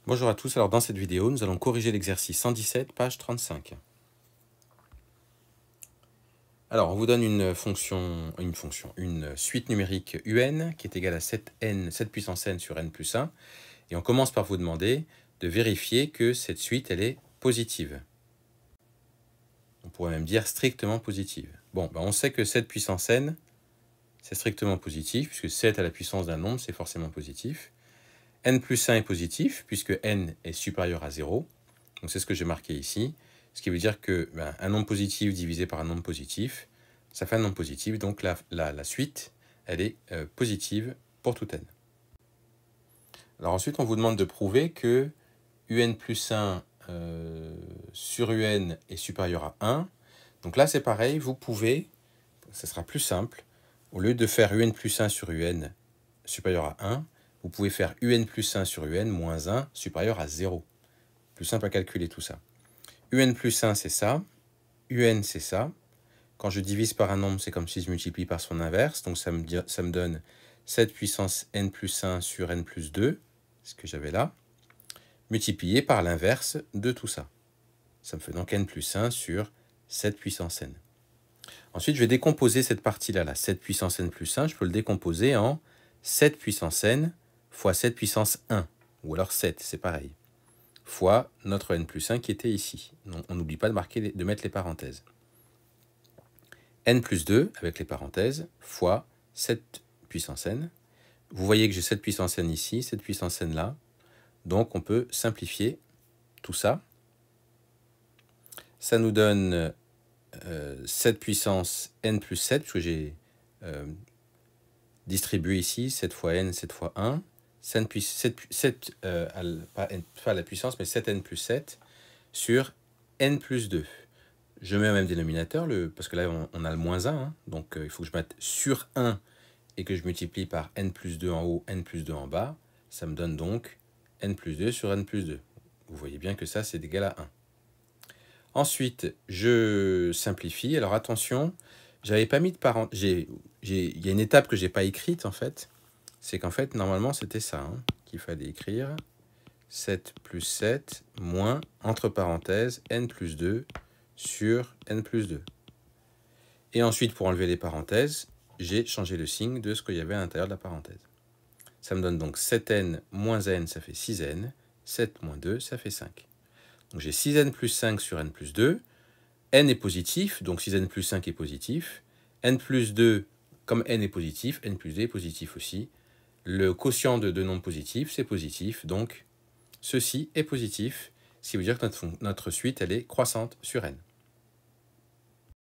Bonjour à tous, alors dans cette vidéo, nous allons corriger l'exercice 117, page 35. Alors, on vous donne une suite numérique un qui est égale à 7 puissance n sur n plus 1, et on commence par vous demander de vérifier que cette suite, elle est positive. On pourrait même dire strictement positive. Bon, on sait que 7 puissance n, c'est strictement positif, puisque 7 à la puissance d'un nombre, c'est forcément positif. N plus 1 est positif, puisque n est supérieur à 0. Donc c'est ce que j'ai marqué ici. Ce qui veut dire que un nombre positif divisé par un nombre positif, ça fait un nombre positif. Donc la suite, elle est positive pour tout n. Alors ensuite, on vous demande de prouver que un plus 1 sur un est supérieur à 1. Donc là, c'est pareil, vous pouvez, ça sera plus simple, au lieu de faire un plus 1 sur un supérieur à 1, vous pouvez faire un plus 1 sur un moins 1 supérieur à 0. Plus simple à calculer tout ça. Un plus 1, c'est ça. Un, c'est ça. Quand je divise par un nombre, c'est comme si je multiplie par son inverse. Donc ça me donne 7 puissance n plus 1 sur n plus 2, ce que j'avais là, multiplié par l'inverse de tout ça. Ça me fait donc n plus 1 sur 7 puissance n. Ensuite, je vais décomposer cette partie-là, la 7 puissance n plus 1, je peux le décomposer en 7 puissance n fois 7 puissance 1, ou alors 7, c'est pareil, fois notre n plus 1 qui était ici. Donc, on n'oublie pas de mettre les parenthèses. N plus 2, avec les parenthèses, fois 7 puissance n. Vous voyez que j'ai 7 puissance n ici, 7 puissance n là. Donc, on peut simplifier tout ça. Ça nous donne 7 puissance n plus 7, puisque j'ai distribué ici 7 fois n, 7 fois 1. 7 pas à la puissance, mais 7n plus 7 sur n plus 2. Je mets au même dénominateur, parce que là, on a le moins 1. Hein, donc, il faut que je mette sur 1 et que je multiplie par n plus 2 en haut, n plus 2 en bas. Ça me donne donc n plus 2 sur n plus 2. Vous voyez bien que ça, c'est égal à 1. Ensuite, je simplifie. Alors, attention, j'avais pas mis de parenthèses. Il y a une étape que je n'ai pas écrite, en fait. C'est qu'en fait, normalement, c'était ça qu'il fallait écrire. 7 plus 7 moins, entre parenthèses, n plus 2 sur n plus 2. Et ensuite, pour enlever les parenthèses, j'ai changé le signe de ce qu'il y avait à l'intérieur de la parenthèse. Ça me donne donc 7n moins n, ça fait 6n. 7 moins 2, ça fait 5. Donc j'ai 6n plus 5 sur n plus 2. N est positif, donc 6n plus 5 est positif. N plus 2, comme n est positif, n plus 2 est positif aussi. Le quotient de deux nombres positifs, c'est positif, donc ceci est positif, ce qui veut dire que notre suite, elle est croissante sur n.